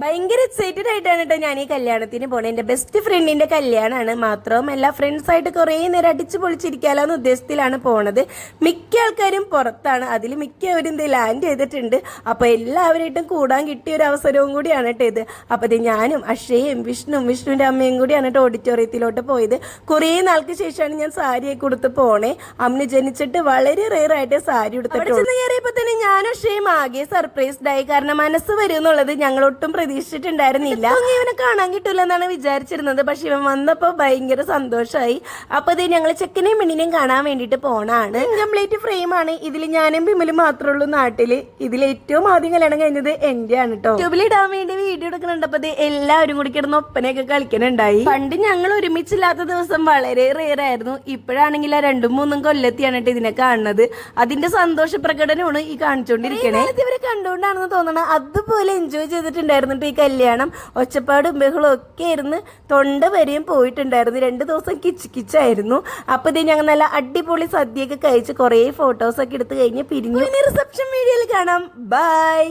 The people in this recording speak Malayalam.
ഭയങ്കര എക്സൈറ്റഡ് ആയിട്ടാണ് കേട്ടോ ഞാൻ ഈ കല്യാണത്തിന് പോണേ. എൻ്റെ ബെസ്റ്റ് ഫ്രണ്ടിന്റെ കല്യാണമാണ്. മാത്രവുമല്ല ഫ്രണ്ട്സായിട്ട് കുറേ നേരം അടിച്ചു പൊളിച്ചിരിക്കാലോ എന്ന ഉദ്ദേശത്തിലാണ് പോണത്. മിക്ക ആൾക്കാരും പുറത്താണ്, അതിൽ മിക്കവരും ഇത് ലാൻഡ് ചെയ്തിട്ടുണ്ട്. അപ്പോൾ എല്ലാവരായിട്ടും കൂടാൻ കിട്ടിയ ഒരു അവസരവും കൂടിയാണ് കേട്ടോ ഇത്. അപ്പോൾ ഇത് ഞാനും അക്ഷയും വിഷ്ണുവിൻ്റെ അമ്മയും കൂടിയാണ് കേട്ടോ ഓഡിറ്റോറിയത്തിലോട്ട് പോയത്. കുറേ നാൾക്ക് ശേഷമാണ് ഞാൻ സാരിയൊക്കെ കൊടുത്ത് പോണേ. അമ്മ ജനിച്ചിട്ട് വളരെ റെയർ ആയിട്ട് സാരി കൊടുത്തിട്ട് കയറിയപ്പോൾ തന്നെ ഞാനും അക്ഷയും ആകെ സർപ്രൈസ്ഡ് ആയി. കാരണം മനസ്സ് വരും എന്നുള്ളത് ഞങ്ങളൊട്ടും പ്രതീക്ഷിച്ചിട്ടുണ്ടായിരുന്നില്ല. ഇവനെ കാണാൻ കിട്ടില്ല എന്നാണ് വിചാരിച്ചിരുന്നത്. പക്ഷെ ഇവൻ വന്നപ്പോ ഭയങ്കര സന്തോഷമായി. അപ്പൊ ഇത് ഞങ്ങൾ ചെക്കനെയും പെണ്ണിനെയും കാണാൻ വേണ്ടിട്ട് പോണാണ്. കംപ്ലീറ്റ് ഫ്രെയിമാണ്. ഇതിൽ ഞാനും ബിമലും മാത്രമേ ഉള്ളൂ നാട്ടില്. ഇതിൽ ഏറ്റവും ആദ്യം കല്യാണം കഴിഞ്ഞത് എന്റെ ആണ് കേട്ടോ. ട്യൂബിൽ ഇടാൻ വേണ്ടി വീഡിയോ എടുക്കണുണ്ടപ്പോ എല്ലാവരും കൂടി കിടന്ന് ഒപ്പനയൊക്കെ കളിക്കണുണ്ടായി. പണ്ട് ഞങ്ങൾ ഒരുമിച്ചില്ലാത്ത ദിവസം വളരെ റെയർ ആയിരുന്നു. ഇപ്പോഴാണെങ്കിൽ 2-3 കൊല്ലത്തെയാണ് കേട്ടോ ഇതിനെ കാണുന്നത്. അതിന്റെ സന്തോഷ പ്രകടനമാണ് ഈ കാണിച്ചോണ്ടിരിക്കണേ. ഇവരെ കണ്ടുകൊണ്ടാണെന്ന് തോന്നണം. അതുപോലെ എൻജോയ് ചെയ്തിട്ടുണ്ടായിരുന്നു ഈ കല്യാണം. ഒച്ചപ്പാടും ബഹളും ഒക്കെ ആയിരുന്നു. തൊണ്ട വരെയും പോയിട്ടുണ്ടായിരുന്നു. 2 ദിവസം കിച്ചായിരുന്നു. അപ്പൊ ഇത് ഞങ്ങൾ നല്ല അടിപൊളി സദ്യയൊക്കെ കഴിച്ച് കുറെ ഫോട്ടോസ് ഒക്കെ എടുത്ത് കഴിഞ്ഞ് പിരിഞ്ഞു. റിസപ്ഷൻ വീഡിയോയിൽ കാണാം. ബൈ.